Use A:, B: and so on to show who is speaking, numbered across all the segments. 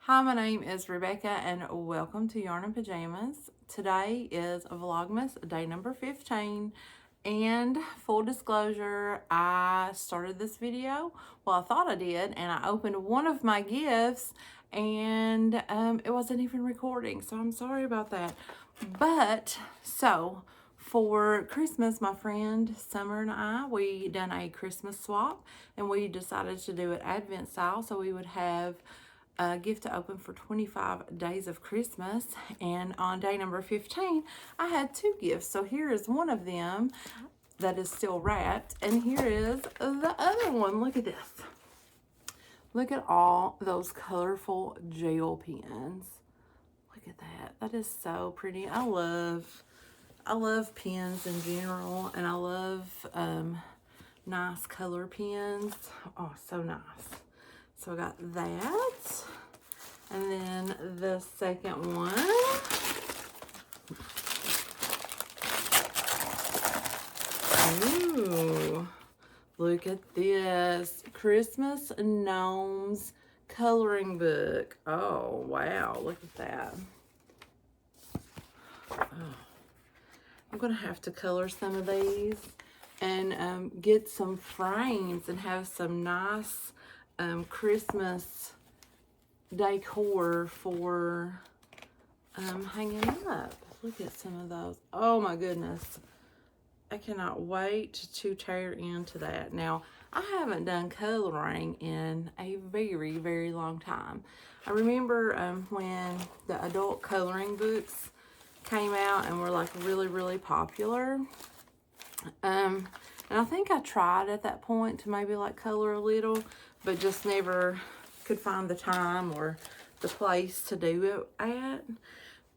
A: Hi, my name is Rebecca and welcome to Yarn and Pajamas. Today is Vlogmas day number 15, and full disclosure, I started this video, well, I thought I did, and I opened one of my gifts and it wasn't even recording, so I'm sorry about that. But so for Christmas, my friend Summer and I, we done a Christmas swap, and we decided to do it Advent style, so we would have a gift to open for 25 days of Christmas. And on day number 15, I had two gifts. So here is one of them that is still wrapped, and here is the other one. Look at this. Look at all those colorful gel pens. Look at that. That is so pretty. I love pens in general, and I love nice color pens. Oh, so nice. So I got that. And then the second one. Ooh, look at this. Christmas Gnomes coloring book. Oh, wow. Look at that. Oh. I'm going to have to color some of these and get some frames and have some nice Christmas decor for hanging up. Look at some of those. Oh my goodness. I cannot wait to tear into that. Now, I haven't done coloring in a very, very long time. I remember when the adult coloring books came out and were like really, really popular. And I think I tried at that point to maybe like color a little, but just never could find the time or the place to do it at.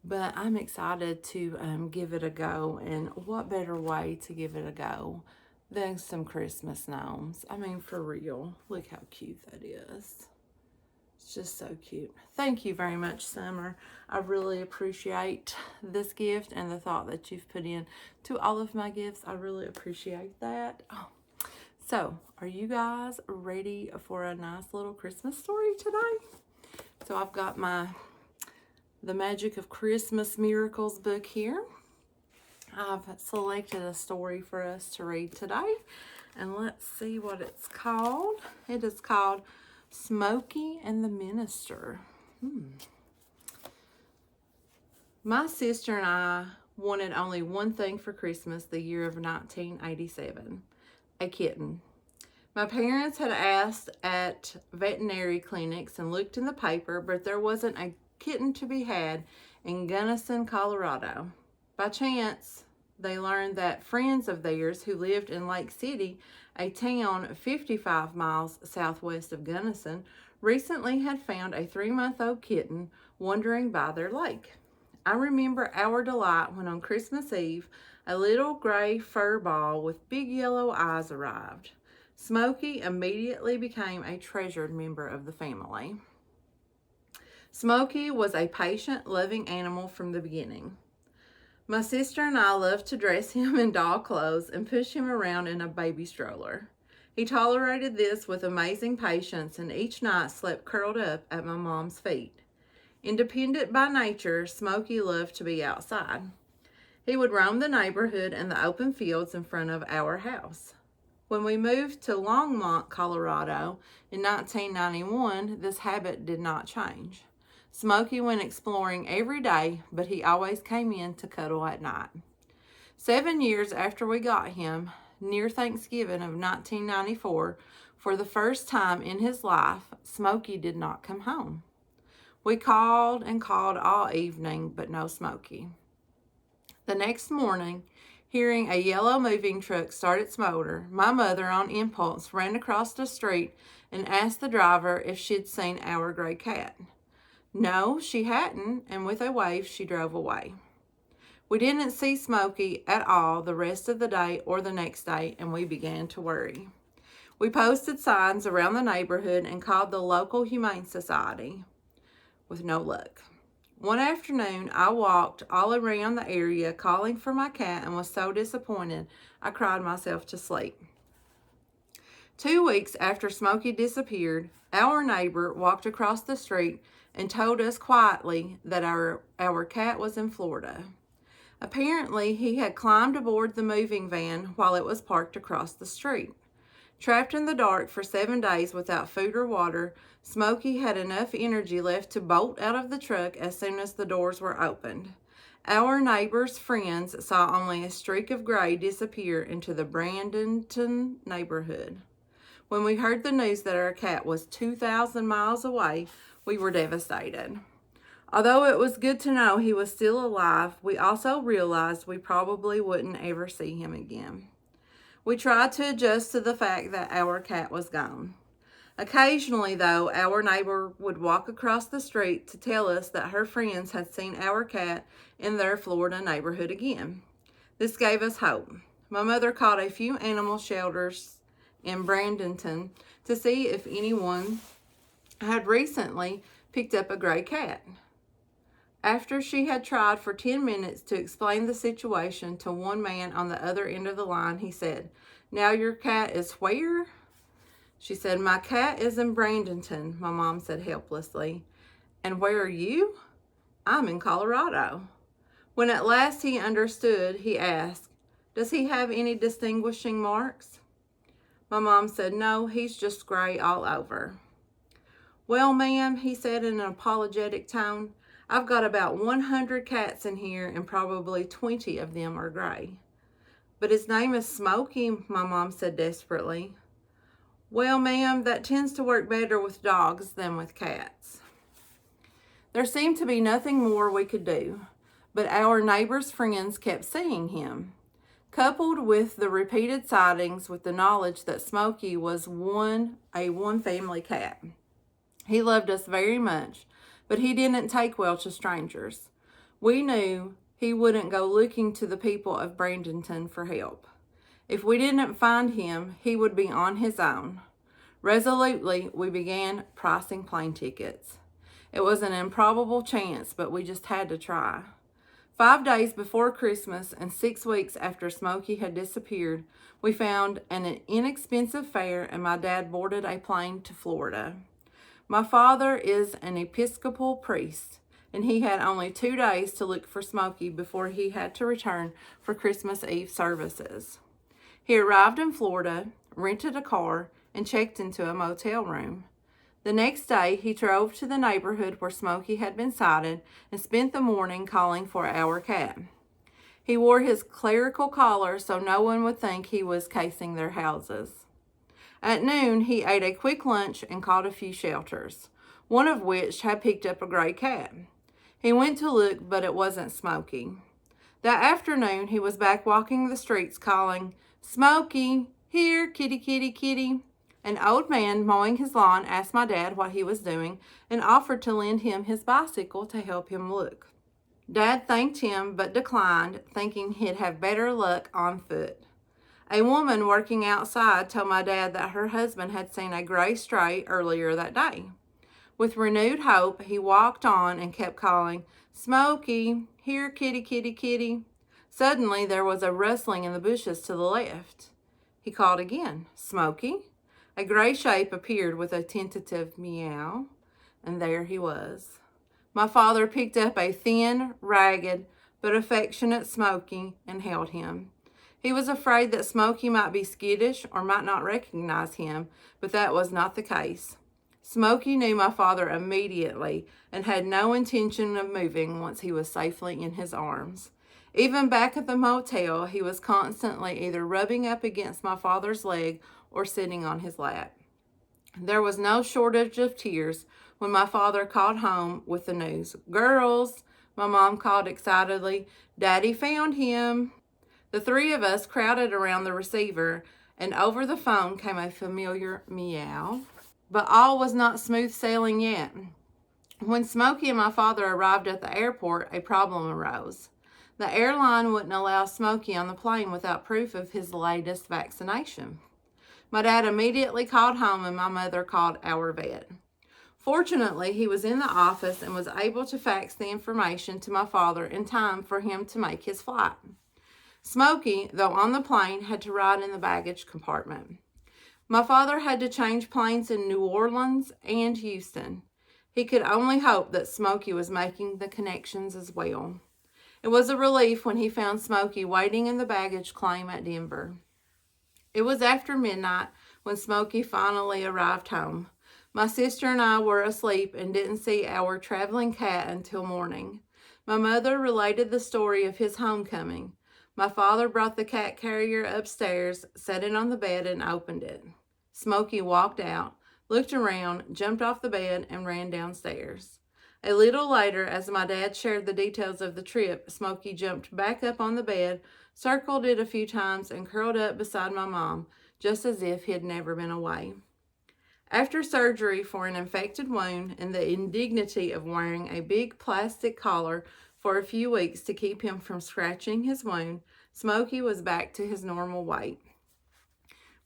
A: But I'm excited to give it a go, and what better way to give it a go than some Christmas gnomes? I mean, for real, look how cute that is. It's just so cute. Thank you very much, Summer. I really appreciate this gift and the thought that you've put in to all of my gifts. I really appreciate that. Oh. So, are you guys ready for a nice little Christmas story today? So, I've got The Magic of Christmas Miracles book here. I've selected a story for us to read today, and let's see what it's called. It is called Smokey and the Minister. My sister and I wanted only one thing for Christmas the year of 1987. A kitten. My parents had asked at veterinary clinics and looked in the paper, but there wasn't a kitten to be had in Gunnison, Colorado. By chance, they learned that friends of theirs who lived in Lake City, a town 55 miles southwest of Gunnison, recently had found a 3-month-old kitten wandering by their lake. I remember our delight when on Christmas Eve, a little gray fur ball with big yellow eyes arrived. Smokey immediately became a treasured member of the family. Smokey was a patient, loving animal from the beginning. My sister and I loved to dress him in doll clothes and push him around in a baby stroller. He tolerated this with amazing patience and each night slept curled up at my mom's feet. Independent by nature, Smokey loved to be outside. He would roam the neighborhood and the open fields in front of our house. When we moved to Longmont, Colorado in 1991, this habit did not change. Smokey went exploring every day, but he always came in to cuddle at night. 7 years after we got him, near Thanksgiving of 1994, for the first time in his life, Smokey did not come home. We called and called all evening, but no Smokey. The next morning, hearing a yellow moving truck start its motor, my mother, on impulse, ran across the street and asked the driver if she'd seen our gray cat. No, she hadn't, and with a wave, she drove away. We didn't see Smokey at all the rest of the day or the next day, and we began to worry. We posted signs around the neighborhood and called the local Humane Society, with no luck. One afternoon, I walked all around the area calling for my cat and was so disappointed I cried myself to sleep. 2 weeks after Smokey disappeared, our neighbor walked across the street and told us quietly that our cat was in Florida. Apparently, he had climbed aboard the moving van while it was parked across the street. Trapped in the dark for 7 days without food or water, Smokey had enough energy left to bolt out of the truck as soon as the doors were opened. Our neighbor's friends saw only a streak of gray disappear into the Bradenton neighborhood. When we heard the news that our cat was 2,000 miles away, we were devastated. Although it was good to know he was still alive, we also realized we probably wouldn't ever see him again. We tried to adjust to the fact that our cat was gone. Occasionally, though, our neighbor would walk across the street to tell us that her friends had seen our cat in their Florida neighborhood again. This gave us hope. My mother called a few animal shelters in Bradenton to see if anyone had recently picked up a gray cat. After she had tried for 10 minutes to explain the situation to one man on the other end of the line, he said, "Now your cat is where?" She said, "My cat is in Bradenton," my mom said helplessly. "And where are you?" "I'm in Colorado." When at last he understood, he asked, "Does he have any distinguishing marks?" My mom said, "No, he's just gray all over." "Well, ma'am," he said in an apologetic tone, "I've got about 100 cats in here and probably 20 of them are gray." "But his name is Smokey," my mom said desperately. "Well, ma'am, that tends to work better with dogs than with cats." There seemed to be nothing more we could do, but our neighbor's friends kept seeing him. Coupled with the repeated sightings with the knowledge that Smokey was a one-family cat. He loved us very much, but he didn't take well to strangers. We knew he wouldn't go looking to the people of Bradenton for help. If we didn't find him, he would be on his own. Resolutely, we began pricing plane tickets. It was an improbable chance, but we just had to try. 5 days before Christmas and 6 weeks after Smokey had disappeared, we found an inexpensive fare and my dad boarded a plane to Florida. My father is an Episcopal priest, and he had only 2 days to look for Smokey before he had to return for Christmas Eve services. He arrived in Florida, rented a car, and checked into a motel room. The next day, he drove to the neighborhood where Smokey had been sighted and spent the morning calling for our cat. He wore his clerical collar so no one would think he was casing their houses. At noon, he ate a quick lunch and called a few shelters, one of which had picked up a gray cat. He went to look, but it wasn't Smokey. That afternoon, he was back walking the streets calling, "Smokey, here, kitty, kitty, kitty." An old man mowing his lawn asked my dad what he was doing and offered to lend him his bicycle to help him look. Dad thanked him but declined, thinking he'd have better luck on foot. A woman working outside told my dad that her husband had seen a gray stray earlier that day. With renewed hope, he walked on and kept calling, "Smokey, here, kitty, kitty, kitty." Suddenly, there was a rustling in the bushes to the left. He called again, "Smokey." A gray shape appeared with a tentative meow, and there he was. My father picked up a thin, ragged, but affectionate Smokey and held him. He was afraid that Smokey might be skittish or might not recognize him, but that was not the case. Smokey knew my father immediately and had no intention of moving once he was safely in his arms. Even back at the motel, he was constantly either rubbing up against my father's leg or sitting on his lap. There was no shortage of tears when my father called home with the news. "Girls," my mom called excitedly, "Daddy found him." The 3 of us crowded around the receiver, and over the phone came a familiar meow. But all was not smooth sailing yet. When Smokey and my father arrived at the airport, a problem arose. The airline wouldn't allow Smokey on the plane without proof of his latest vaccination. My dad immediately called home and my mother called our vet. Fortunately, he was in the office and was able to fax the information to my father in time for him to make his flight. Smokey, though on the plane, had to ride in the baggage compartment. My father had to change planes in New Orleans and Houston. He could only hope that Smokey was making the connections as well. It was a relief when he found Smokey waiting in the baggage claim at Denver. It was after midnight when Smokey finally arrived home. My sister and I were asleep and didn't see our traveling cat until morning. My mother related the story of his homecoming. My father brought the cat carrier upstairs, set it on the bed, and opened it. Smokey walked out, looked around, jumped off the bed, and ran downstairs. A little later, as my dad shared the details of the trip, Smokey jumped back up on the bed, circled it a few times, and curled up beside my mom, just as if he had never been away. After surgery for an infected wound and the indignity of wearing a big plastic collar for a few weeks to keep him from scratching his wound, Smokey was back to his normal weight.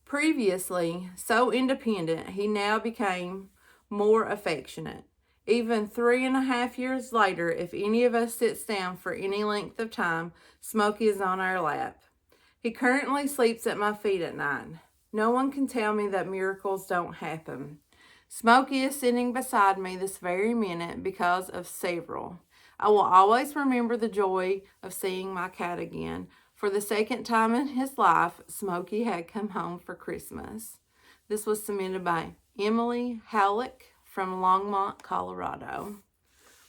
A: Previously so independent, he now became more affectionate. Even 3.5 years later, if any of us sits down for any length of time, Smokey is on our lap. He currently sleeps at my feet at night. No one can tell me that miracles don't happen. Smokey is sitting beside me this very minute because of several. I will always remember the joy of seeing my cat again. For the second time in his life, Smokey had come home for Christmas. This was submitted by Emily Halleck from Longmont, Colorado.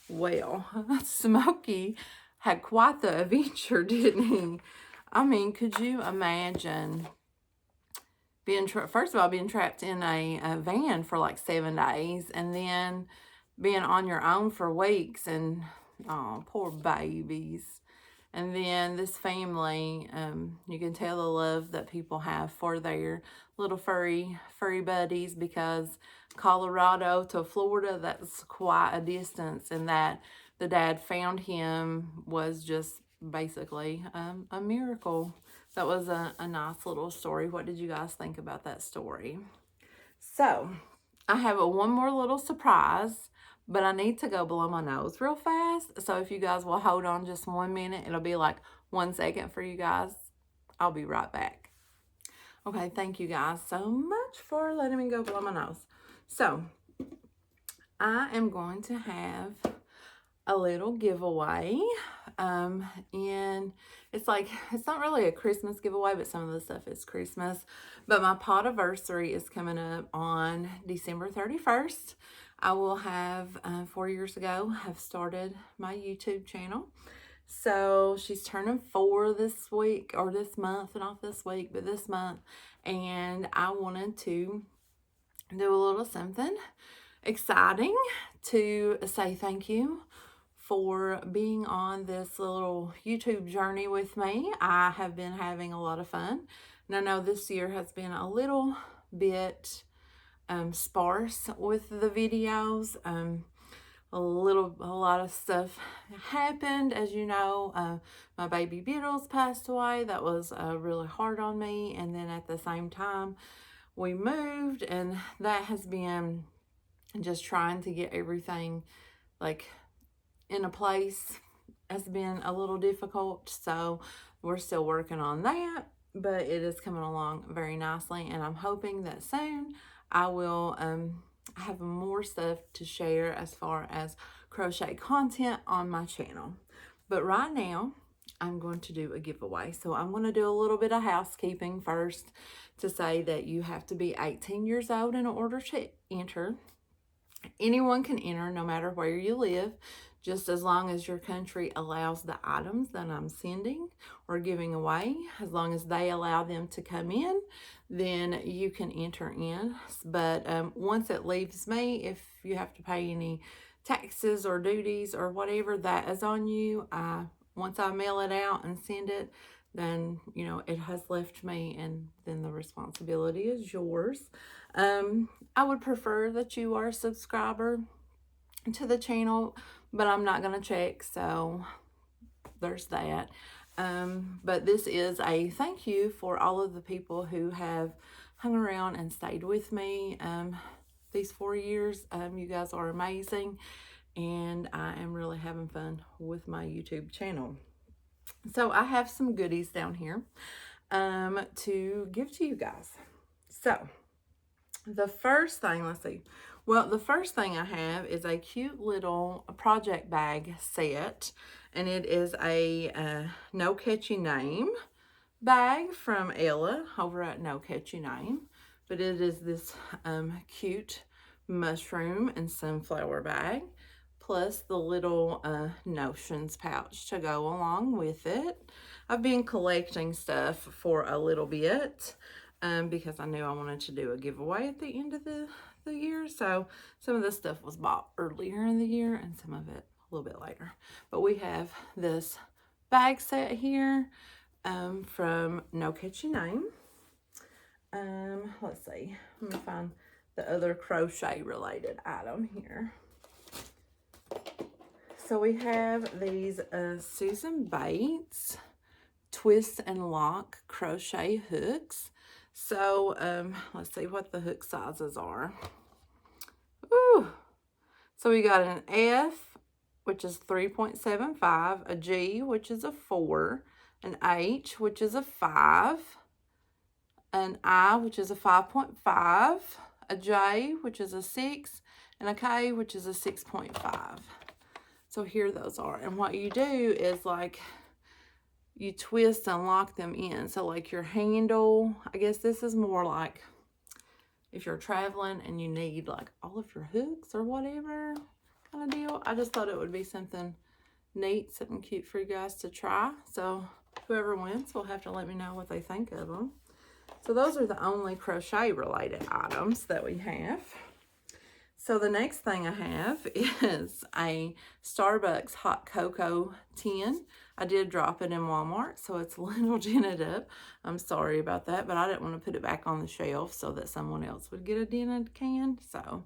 A: Well, Smokey had quite the adventure, didn't he? I mean, could you imagine being, first of all, being trapped in a van for like 7 days and then being on your own for weeks and, oh, poor babies. And then this family, you can tell the love that people have for their little furry buddies, because Colorado to Florida, that's quite a distance, and that the dad found him was just basically a miracle. That was a nice little story. What did you guys think about that story? So, I have one more little surprise, but I need to go blow my nose real fast. So if you guys will hold on just 1 minute, it'll be like 1 second for you guys. I'll be right back. Okay, thank you guys so much for letting me go blow my nose. So, I am going to have a little giveaway. And it's like, it's not really a Christmas giveaway, but some of the stuff is Christmas. But my Podiversary is coming up on December 31st. I will have, 4 years ago, have started my YouTube channel. So she's turning 4 this week, or this month, not this week, but this month. And I wanted to do a little something exciting to say thank you for being on this little YouTube journey with me. I have been having a lot of fun, and I know this year has been a little bit sparse with the videos. A lot of stuff happened, as you know. My baby Beetles passed away. That was really hard on me, and then at the same time we moved, and that has been just trying to get everything like in a place has been a little difficult. So we're still working on that, but it is coming along very nicely, and I'm hoping that soon I will have more stuff to share as far as crochet content on my channel. But right now I'm going to do a giveaway. So I'm going to do a little bit of housekeeping first to say that you have to be 18 years old in order to enter. Anyone can enter, no matter where you live, just as long as your country allows the items that I'm sending or giving away. As long as they allow them to come in, then you can enter in. But once it leaves me, if you have to pay any taxes or duties or whatever, that is on you. Once I mail it out and send it, then, you know, it has left me, and then the responsibility is yours. I would prefer that you are a subscriber to the channel, but I'm not going to check, so there's that. But this is a thank you for all of the people who have hung around and stayed with me these 4 years. You guys are amazing, and I am really having fun with my YouTube channel. So I have some goodies down here to give to you guys. So The first thing, let's see. Well, the first thing I have is a cute little project bag set. And it is a No Catchy Name bag from Ella over at No Catchy Name. But it is this cute mushroom and sunflower bag, plus the little notions pouch to go along with it. I've been collecting stuff for a little bit because I knew I wanted to do a giveaway at the end of the year. So some of this stuff was bought earlier in the year and some of it a little bit later. But we have this bag set here from No Catchy Name. Let's see. Let me find the other crochet related item here. So we have these Susan Bates twist and lock crochet hooks. So let's see what the hook sizes are. Ooh. So we got an F, which is 3.75, a G, which is a 4, an H, which is a 5, an I, which is a 5.5, a J, which is a 6, and a K, which is a 6.5. So here those are. And what you do is like you twist and lock them in. So like your handle, I guess this is more like if you're traveling and you need like all of your hooks or whatever kind of deal. I just thought it would be something neat, something cute for you guys to try. So whoever wins will have to let me know what they think of them. So those are the only crochet related items that we have. So the next thing I have is a Starbucks hot cocoa tin. I did drop it in Walmart, so it's a little dented up. I'm sorry about that, but I didn't want to put it back on the shelf so that someone else would get a dented can. So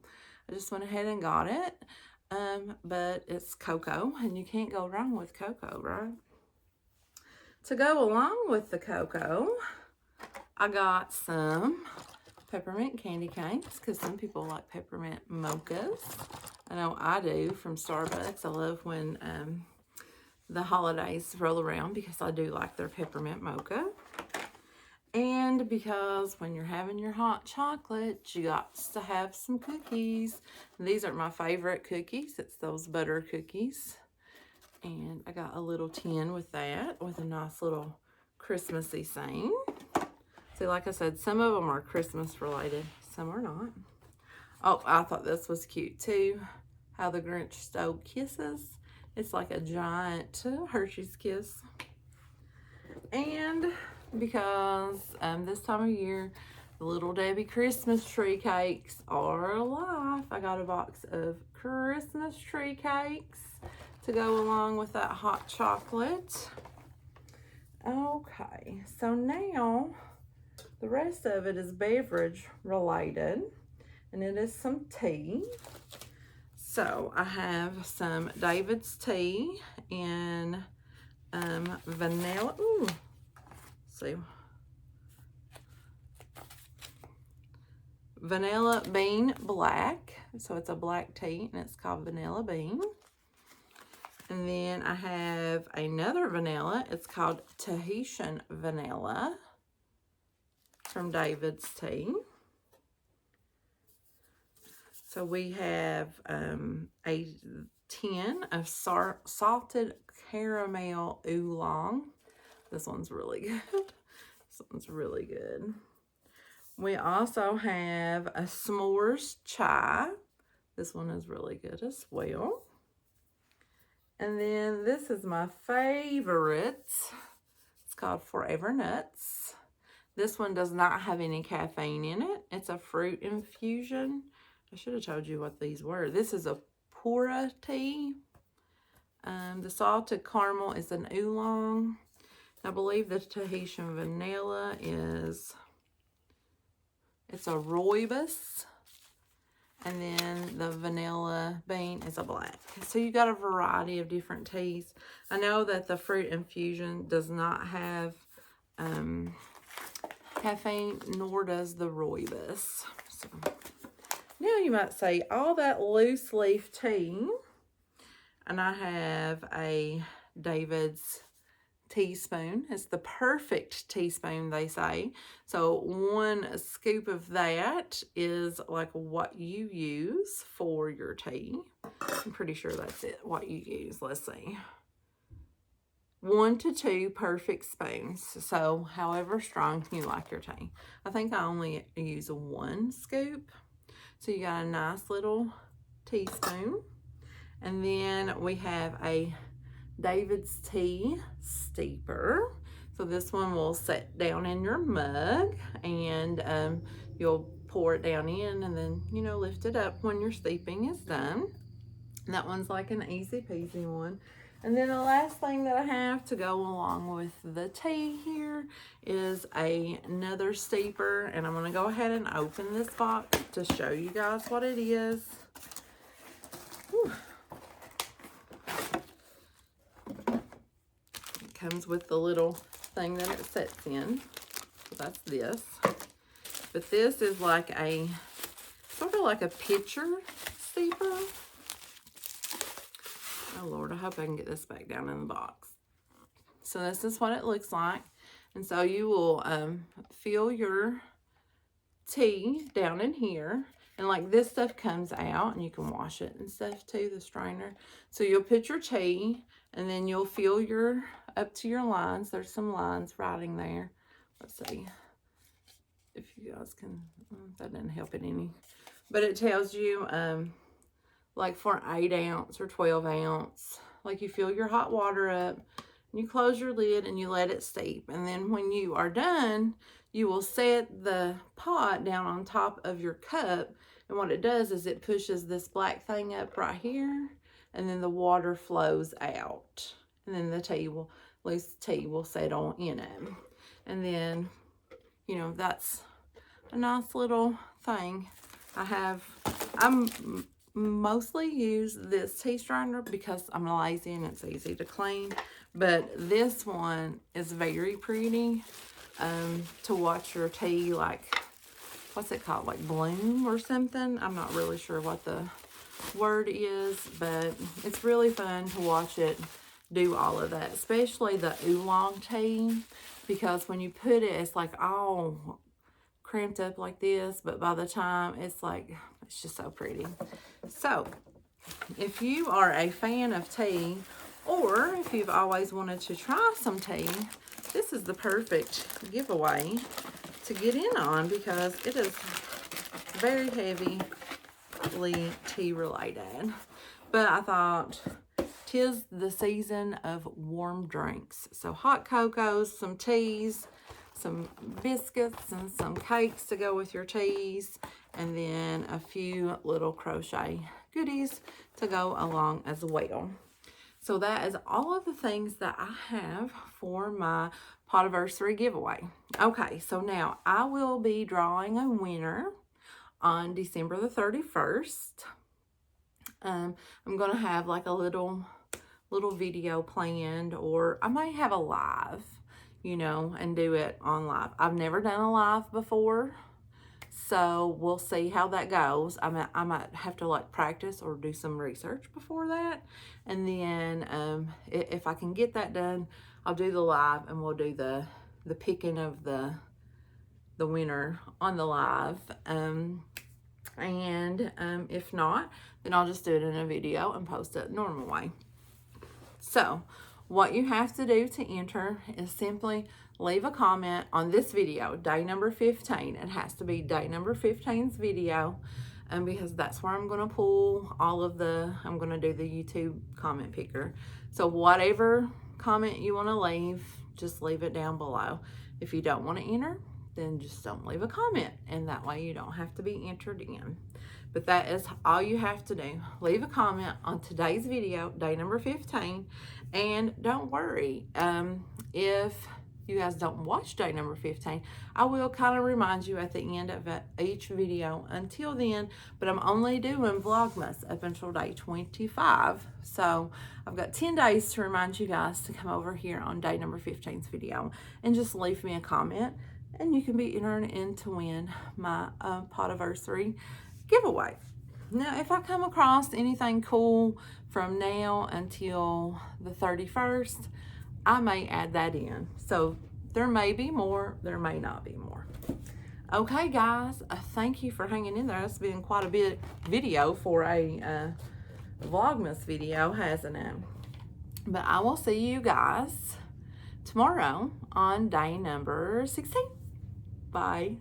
A: I just went ahead and got it. But it's cocoa, and you can't go wrong with cocoa, right? To go along with the cocoa, I got some peppermint candy canes because some people like peppermint mochas. I know I do from Starbucks. I love when the holidays roll around because I do like their peppermint mocha. And because when you're having your hot chocolate, you got to have some cookies. And these are my favorite cookies. It's those butter cookies. And I got a little tin with that with a nice little Christmassy scene. See, like I said, some of them are Christmas related, some are not. Oh, I thought this was cute too. How the Grinch Stole Kisses. It's like a giant Hershey's Kiss. And because this time of year, the Little Debbie Christmas tree cakes are alive, I got a box of Christmas tree cakes to go along with that hot chocolate. Okay, so now the rest of it is beverage related, and it is some tea. So I have some David's tea in vanilla. Ooh, let's see. Vanilla bean black. So it's a black tea, and it's called vanilla bean. And then I have another vanilla. It's called Tahitian vanilla from David's Tea. So we have a tin of salted caramel oolong. This one's really good. This one's really good. We also have a s'mores chai. This one is really good as well. And then this is my favorite. It's called Forever Nuts. This one does not have any caffeine in it. It's a fruit infusion. I should have told you what these were. This is a Pura tea. The salted caramel is an oolong. I believe the Tahitian vanilla is, it's a rooibos. And then the vanilla bean is a black. So you got a variety of different teas. I know that the fruit infusion does not have caffeine, nor does the rooibos. So now you might say, all that loose leaf tea. And I have a David's teaspoon. It's the perfect teaspoon, they say. So 1 scoop of that is like what you use for your tea. I'm pretty sure that's it, what you use. Let's see. 1 to 2 perfect spoons. So however strong you like your tea. I think I only use 1 scoop. So you got a nice little teaspoon. And then we have a David's Tea steeper. So this one will set down in your mug, and you'll pour it down in and then, you know, lift it up when your steeping is done. And that one's like an easy peasy one. And then the last thing that I have to go along with the tea here is another steeper. And I'm going to go ahead and open this box to show you guys what it is. Whew. It comes with the little thing that it sets in. So that's this. But this is like a, sort of like a pitcher steeper. Oh Lord, I hope I can get this back down in the box. So this is what it looks like. And so you will fill your tea down in here. And like this stuff comes out and you can wash it and stuff too, the strainer. So you'll put your tea and then you'll fill your, up to your lines. There's some lines writing there. Let's see if you guys can, that didn't help it any. But it tells you, like for 8 ounce or 12 ounce, like you fill your hot water up, and you close your lid and you let it steep. And then when you are done, you will set the pot down on top of your cup. And what it does is it pushes this black thing up right here, and then the water flows out. And then the tea will, loose tea will settle in it. And then, you know, that's a nice little thing. I'm mostly use this tea strainer because I'm lazy and it's easy to clean. But this one is very pretty to watch your tea, like, what's it called, like bloom or something. I'm not really sure what the word is, but it's really fun to watch it do all of that, especially the oolong tea, because when you put it, it's like all cramped up like this, but by the time it's like, it's just so pretty. So if you are a fan of tea, or if you've always wanted to try some tea, this is the perfect giveaway to get in on, because it is very heavily tea related. But I thought, 'tis the season of warm drinks. So hot cocos, some teas, some biscuits, and some cakes to go with your teas, and then a few little crochet goodies to go along as well. So that is all of the things that I have for my Potiversary giveaway. Okay, so now I will be drawing a winner on December the 31st. I'm going to have like a little video planned, or I may have a live, you know, and do it on live. I've never done a live before, so we'll see how that goes. I might have to like practice or do some research before that, and then if I can get that done, I'll do the live, and we'll do the picking of the winner on the live. If not, then I'll just do it in a video and post it normal way. So what you have to do to enter is simply leave a comment on this video, day number 15. It has to be day number 15's video, because that's where I'm going to pull all of I'm going to do the YouTube comment picker. So whatever comment you want to leave, just leave it down below. If you don't want to enter, then just don't leave a comment, and that way you don't have to be entered in. But that is all you have to do. Leave a comment on today's video, day number 15, and don't worry, if you guys don't watch day number 15, I will kind of remind you at the end of each video until then, but I'm only doing Vlogmas up until day 25. So I've got 10 days to remind you guys to come over here on day number 15's video and just leave me a comment, and you can be entered in to win my Potiversary giveaway. Now, if I come across anything cool from now until the 31st, I may add that in. So there may be more, there may not be more. Okay, guys, thank you for hanging in there. It's been quite a bit video for a Vlogmas video, hasn't it? But I will see you guys tomorrow on day number 16. Bye.